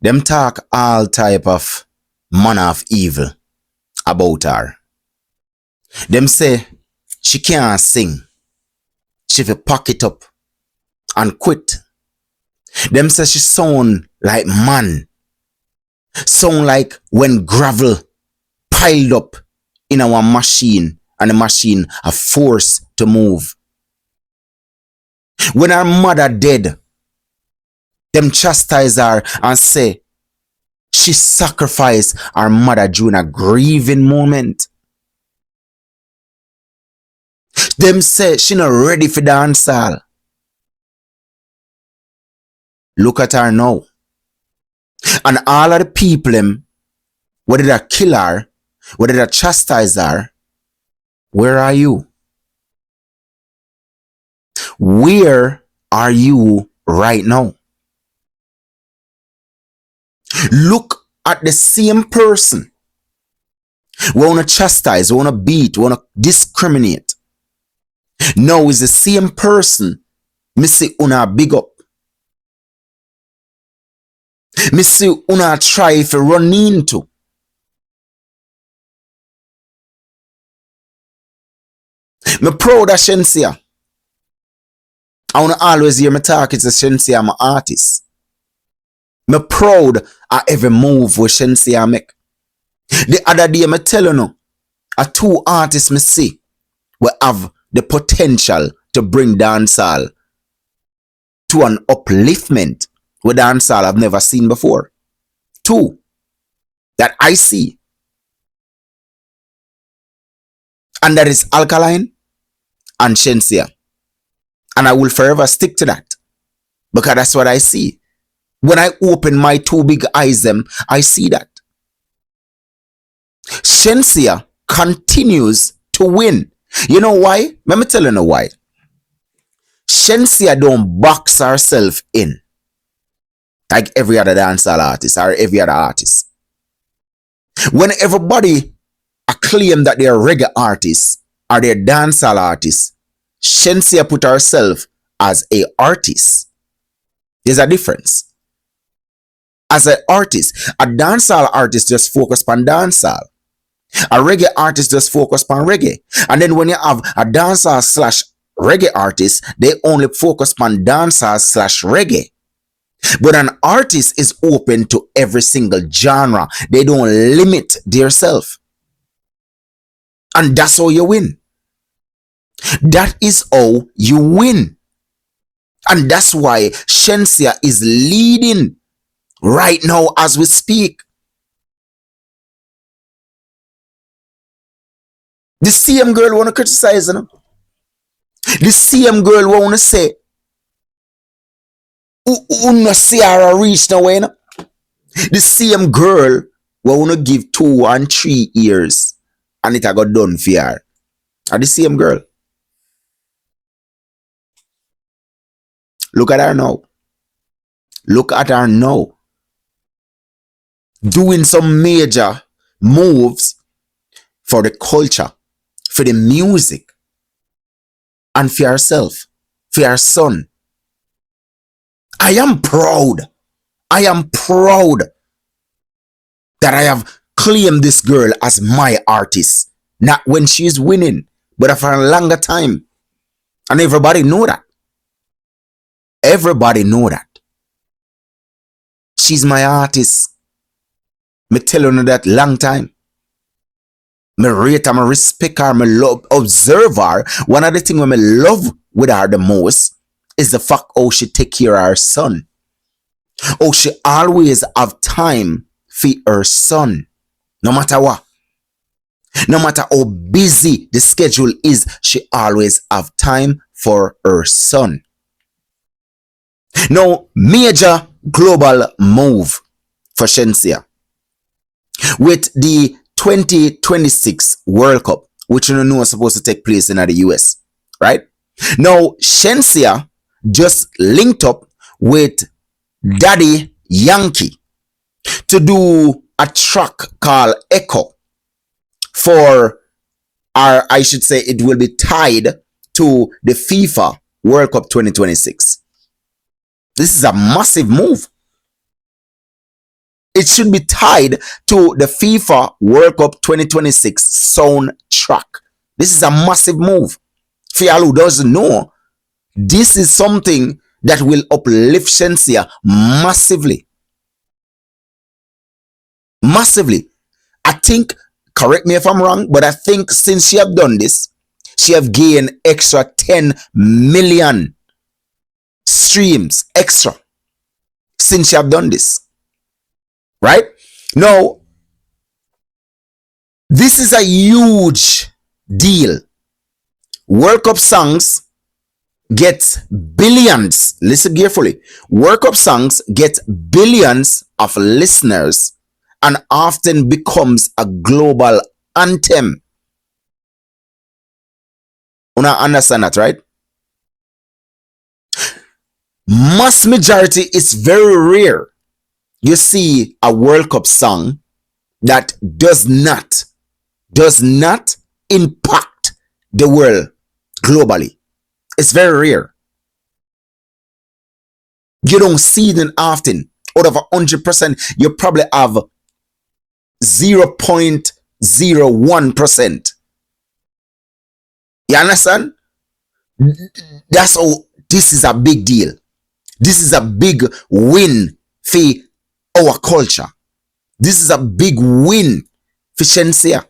Them talk all type of manner of evil about her. Them say she can't sing. She fi pack it up and quit. Them say she sound like man. Sound like when gravel piled up in our machine and the machine are forced to move. When her mother dead, them chastise her and say she sacrificed her mother during a grieving moment. Them say she not ready for dancehall. Look at her now. And all of the people them, whether they kill her, whether they chastise her, where are you? Where are you right now? Look at the same person. We want to chastise, we want to beat, we want to discriminate. Now is the same person me say una big up. Me say una try to run into. Me proud of Shenseea. I wanna always hear me talk. It's a Shenseea, I'm an artist. Me proud of every move with Shenseea make. The other day me tell you no, a two artists me see will have the potential to bring dancehall to an upliftment with dancehall I've never seen before. Two that I see. And that is Alkaline and Shenseea. And I will forever stick to that. Because that's what I see. When I open my two big eyes them, I see that. Shenseea continues to win. You know why? Let me tell you why. Shenseea don't box herself in like every other dancehall artist or every other artist. When everybody acclaim that they're reggae artists or they're dancehall artists, Shenseea put herself as a artist. There's a difference. As an artist, a dancehall artist just focus on dancehall. A reggae artist just focus on reggae. And then when you have a dancehall slash reggae artist, they only focus on dancehall slash reggae. But an artist is open to every single genre. They don't limit themselves. And that's how you win. That is how you win. And that's why Shenseea is leading right now as we speak. The same girl wanna criticize, you know? The same girl wanna say, who no see her reach now, you know? The same girl wanna give 2 and 3 years and it got done for her. And the same girl. Look at her now. Look at her now. Doing some major moves for the culture, for the music, and for herself, for her son. I am proud. I am proud that I have claimed this girl as my artist. Not when she's winning, but for a longer time. And everybody know that. Everybody know that. She's my artist. Me tell you that long time. Me rate her, me respect her, me love, observe her. One of the things I love with her the most is the fact how she take care of her son. How she always have time for her son. No matter what. No matter how busy the schedule is, she always have time for her son. Now, major global move for Shenseea with the 2026 World Cup, which you know is supposed to take place in the US, right? Now, Shenseea just linked up with Daddy Yankee to do a track called Echo for, or I should say it will be tied to the FIFA World Cup 2026. This is a massive move. It should be tied to the FIFA World Cup 2026 soundtrack. This is a massive move. For y'all who doesn't know, this is something that will uplift Shenseea massively. Massively. I think, correct me if I'm wrong, but I think since she have done this, she have gained extra 10 million streams extra since she have done this. Right? Now, this is a huge deal. World Cup songs get billions. Listen carefully. World Cup songs get billions of listeners and often becomes a global anthem. You understand that, right? Mass majority is very rare. You see a World Cup song that does not impact the world globally. It's very rare. You don't see it often. Out of 100%, you probably have 0.01%. You understand? That's how this is a big deal. This is a big win for our culture. This is a big win for Shenseea.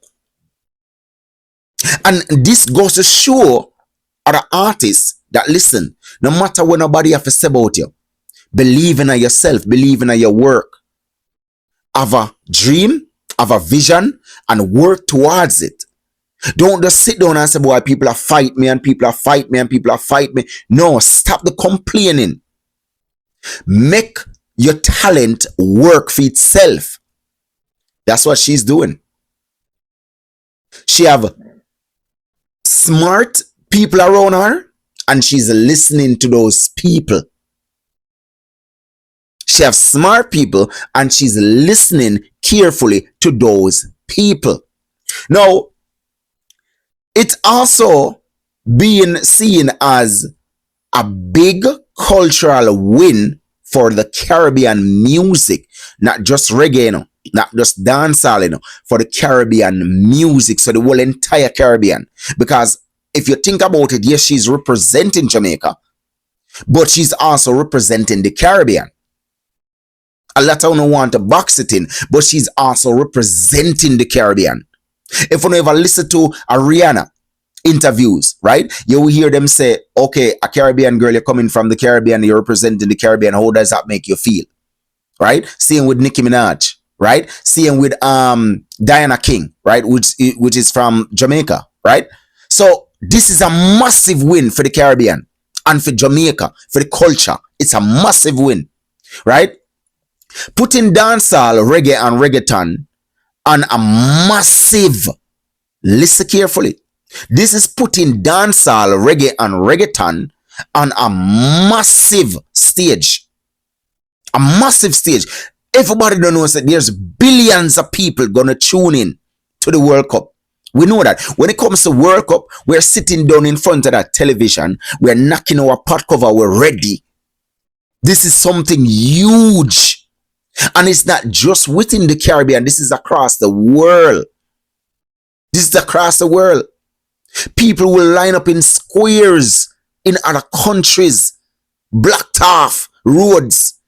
And this goes to show other artists that listen, no matter what nobody have to say about you, believe in yourself, believe in your work, have a dream, have a vision, and work towards it. Don't just sit down and say, boy, people are fight me and people are fight me and people are fight me. No, stop the complaining. Make your talent work for itself. That's what she's doing. She have smart people around her and she's listening to those people. She have smart people and she's listening carefully to those people. Now, it's also being seen as a big cultural win for the Caribbean music, not just reggae, not just dancehall, for the Caribbean music, so the whole entire Caribbean. Because if you think about it, yes, she's representing Jamaica, but she's also representing the Caribbean. A lot of them want to box it in, but she's also representing the Caribbean. If you ever listen to Rihanna interviews, right, you will hear them say, okay, a Caribbean girl, you're coming from the Caribbean, you're representing the Caribbean, how does that make you feel? Right? Same with Nicki Minaj, right? Same with Diana King, right, which is from Jamaica, right? So this is a massive win for the Caribbean and for Jamaica, for the culture. It's a massive win, right? Putting dancehall, reggae, and reggaeton on a massive, listen carefully, this is putting dancehall, reggae, and reggaeton on a massive stage. A massive stage. Everybody don't know that there's billions of people gonna tune in to the World Cup. We know that. When it comes to World Cup, we're sitting down in front of that television. We're knocking our pot cover. We're ready. This is something huge. And it's not just within the Caribbean. This is across the world. This is across the world. People will line up in squares in other countries, blocked off roads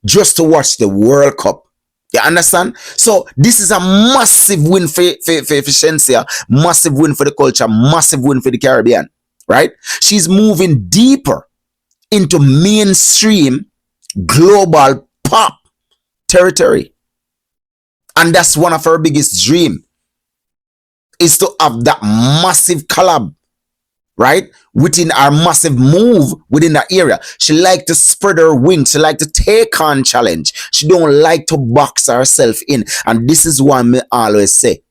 just to watch the World Cup. You understand? So this is a massive win for Shenseea, massive win for the culture, massive win for the Caribbean, right? She's moving deeper into mainstream global pop territory. And that's one of her biggest dreams, is to have that massive collab, right? Within our massive move within that area. She like to spread her wings. She like to take on challenge. She don't like to box herself in. And this is why me always say,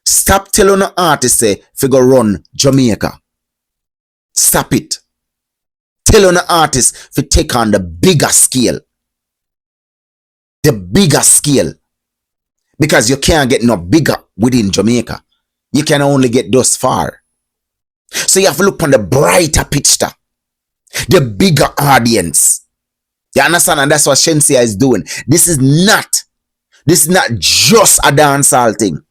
stop telling the artist say, figure run Jamaica. Stop it. Telling the artist to take on the bigger scale. The bigger scale. Because you can't get no bigger within Jamaica. You can only get thus far. So you have to look on the brighter picture. The bigger audience. You understand? And that's what Shenseea is doing. This is not This is not just a dancehall thing.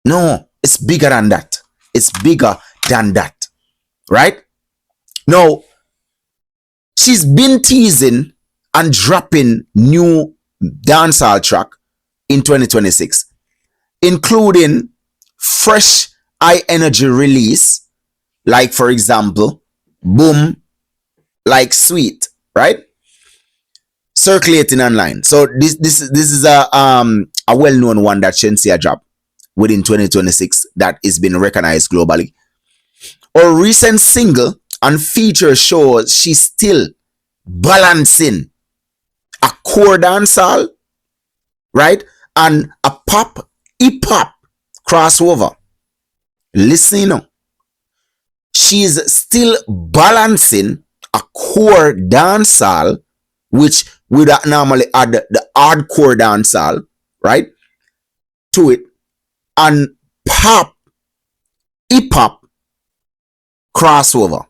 No, it's bigger than that. It's bigger than that. Right? Now, she's been teasing and dropping new dancehall track in 2026, including fresh high energy release, like for example, Boom Like Sweet, right? Circulating online. So this is a well-known one that Shenseea dropped within 2026 that is being recognized globally. Her recent single and feature shows she's still balancing a core dancehall, right, and a pop hip hop crossover. Listen, you know, she's still balancing a core dancehall, which would normally add the hardcore dancehall, right, to it, and pop hip hop crossover.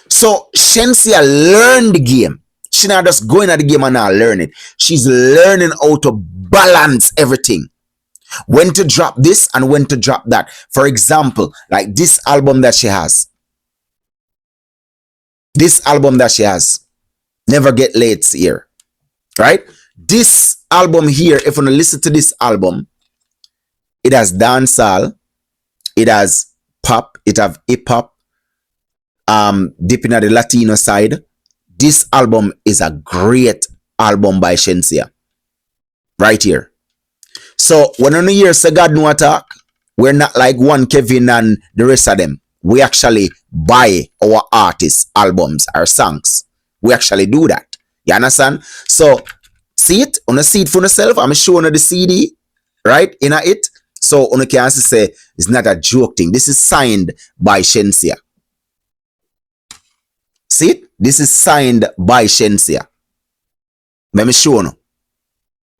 So Shenseea learned the game. She not just going at the game and not learn it. She's learning how to balance everything. When to drop this and when to drop that. For example, like this album that she has. This album that she has. Never Get Late here. Right? This album here, if you want to listen to this album, it has dancehall, it has pop, it have hip hop, dipping at the Latino side. This album is a great album by Shenseea. Right here. So when on the year say God no attack, we're not like one Kevin and the rest of them. We actually buy our artists' albums, our songs. We actually do that. You understand? So see it, on a see it for yourself. I'm showing you the CD, right? In it. So on the can say it's not a joke thing. This is signed by Shenseea. See it? This is signed by Shenseea. Let me show you.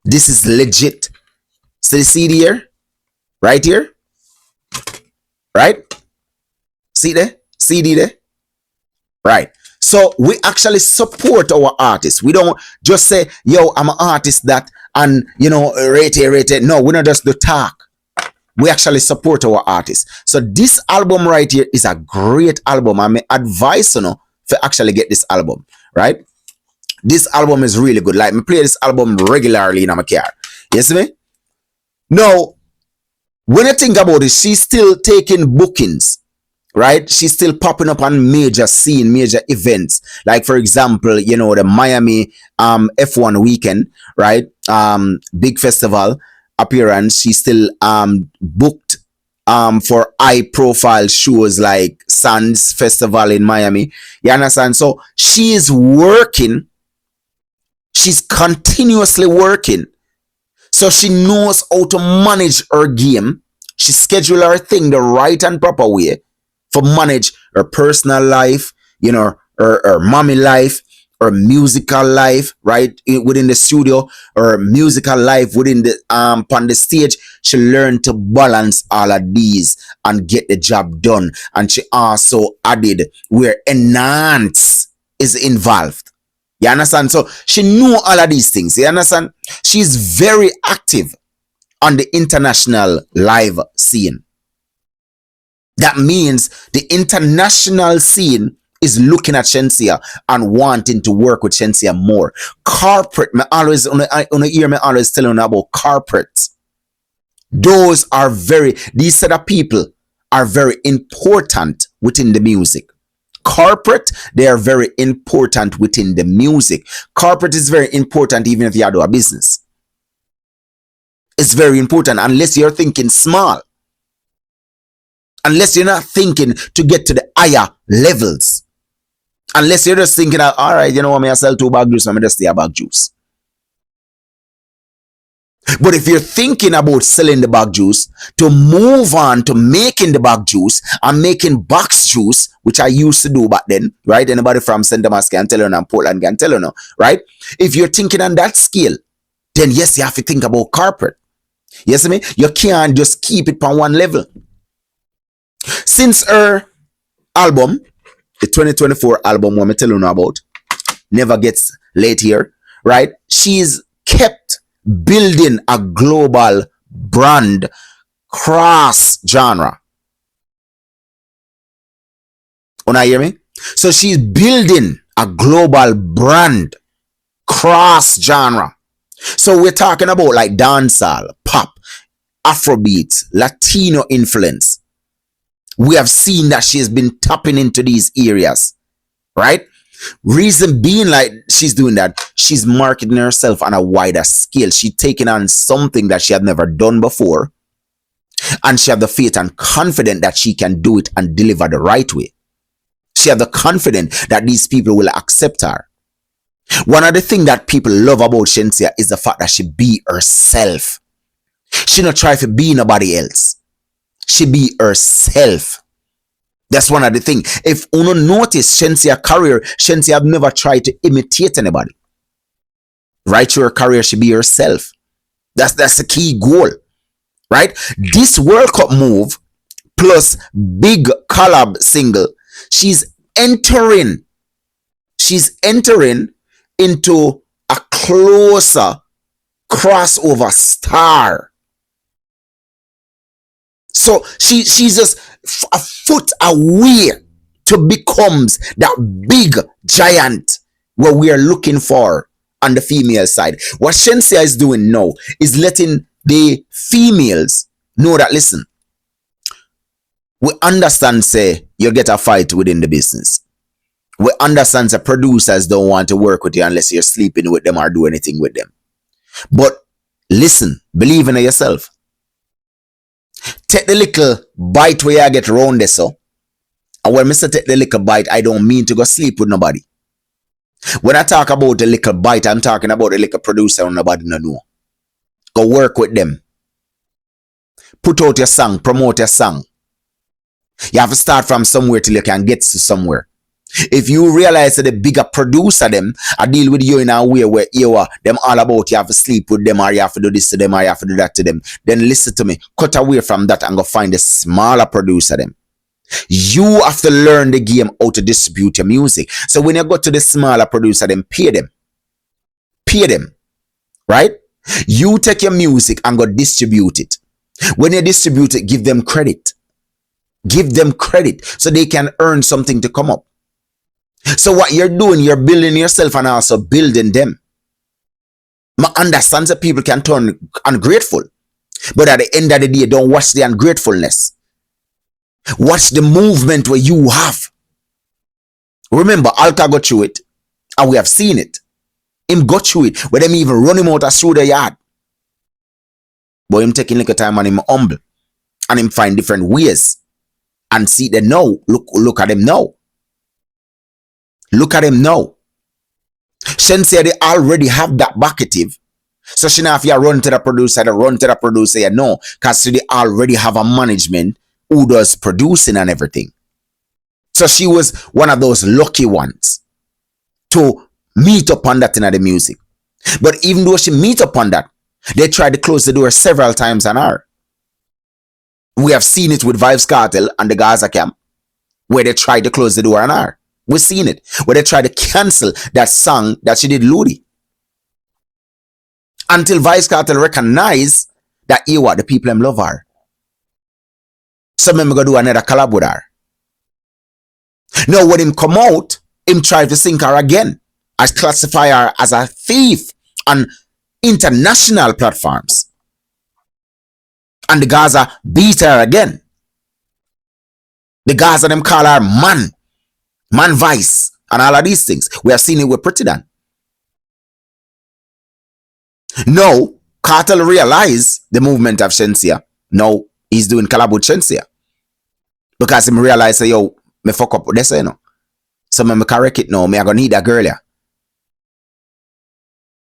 This is legit. See the CD here? Right here? Right? See there? CD there? Right. So we actually support our artists. We don't just say, yo, I'm an artist that, and, you know, rate it. No, we don't just do talk. We actually support our artists. So this album right here is a great album. I may advise you know, to actually get this album, right? This album is really good. Like, me play this album regularly in my car. You see me? Now, when I think about it, she's still taking bookings, right? She's still popping up on major scene, major events. Like, for example, you know, the Miami F1 weekend, right? Big festival appearance. She's still booked for high profile shows like Sands Festival in Miami. You understand? So she is working. She's continuously working. So she knows how to manage her game. She schedule her thing the right and proper way for manage her personal life, you know, her mommy life, her musical life, right, within the studio, her musical life within the on the stage. She learned to balance all of these and get the job done. And she also added where enhance is involved. You understand? So she knew all of these things. You understand? She's very active on the international live scene. That means the international scene is looking at Shenseea and wanting to work with Shenseea more. Corporate, me always on the ear, me always telling about corporates. Those are these set of people are very important within the music. Corporate, they are very important within the music. Corporate is very important even if you do a business. It's very important unless you're thinking small. Unless you're not thinking to get to the higher levels. Unless you're just thinking, all right, you know what, I sell 2 bag juice, I'm just stay a bag juice. But if you're thinking about selling the bag juice, to move on to making the bag juice and making box juice, which I used to do back then, right? Anybody from St. Thomas can tell you and Portland can tell you, right? If you're thinking on that scale, then yes, you have to think about corporate. You see me? You can't just keep it on one level. Since her album, the 2024 album, what I'm telling you about, Never Gets Late Here, right? She's kept building a global brand cross genre. Wanna hear me? So she's building a global brand cross genre. So we're talking about like dancehall, pop, Afrobeat, Latino influence. We have seen that she has been tapping into these areas, right? Reason being, like, she's doing that, she's marketing herself on a wider scale. She's taking on something that she had never done before, and she had the faith and confidence that she can do it and deliver the right way. She had the confidence that these people will accept her. One of the things that people love about Shenseea is the fact that she be herself. She not try to be nobody else. She be herself. That's one of the things. If you don't notice Shenseea career, Shenseea have never tried to imitate anybody. Right through her career, she be herself. That's the key goal. Right? This World Cup move plus big collab single, she's entering into a closer crossover star. So she's just a foot away to becomes that big giant where we are looking for on the female side. What Shenseea is doing now is letting the females know that, listen, we understand, say, you'll get a fight within the business. We understand that producers don't want to work with you unless you're sleeping with them or do anything with them. But listen, believe in yourself. Take the little bite where you get round this, so. And when I say take the little bite, I don't mean to go sleep with nobody. When I talk about the little bite, I'm talking about the little producer and nobody no know. Go work with them. Put out your song, promote your song. You have to start from somewhere till you can get to somewhere. If you realize that the bigger producer them, I deal with you in a way where you are them all about you have to sleep with them or you have to do this to them or you have to do that to them, then listen to me. Cut away from that and go find the smaller producer them. You have to learn the game how to distribute your music. So when you go to the smaller producer them, pay them. Pay them. Right? You take your music and go distribute it. When you distribute it, give them credit. Give them credit so they can earn something to come up. So what you're doing, you're building yourself and also building them. I understand that people can turn ungrateful. But at the end of the day, don't watch the ungratefulness. Watch the movement where you have. Remember, Alka got through it. And we have seen it. Him got through it. Where them even run him out of through the yard. But him taking little time and him humble. And him find different ways. And see them now. Look at them now. Look at him now. Shenseea, they already have that bucketive. So she not have to run to the producer, you know, because they already have a management who does producing and everything. So she was one of those lucky ones to meet upon that in the music. But even though she meet upon that, they tried to close the door several times on her. We have seen it with Vybz Kartel and the Gaza camp, where they tried to close the door on her. We've seen it, where they tried to cancel that song that she did, Ludi. Until Vybz Kartel recognize that, you what, the people them love her. So I'm going to do another collab with her. Now, when him come out, him try to sink her again. I classify her as a thief on international platforms. And the Gaza beat her again. The Gaza them call her man vice, and all of these things. We have seen it with Pretty Dan. Now, Kartel realize the movement of Shenseea. Now, he's doing collab with Shenseea. Because him realize, say, yo, me fuck up with this, you know. So me correct it now. Me I gonna need a girl here.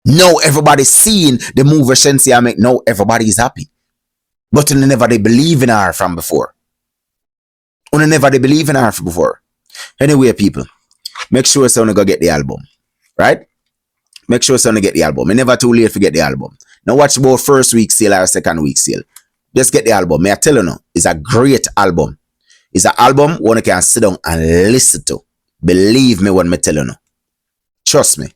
Now, everybody seeing the move of Shenseea make. Now, everybody is happy. But they never they believe in her from before. Never they believe in her from before. Anyway, people, make sure someone go get the album, right? Make sure someone get the album. It's never too late to get the album. Now watch about first week sale or second week sale. Just get the album. May I tell you now, it's a great album. It's an album one can sit down and listen to. Believe me when I tell you now. Trust me.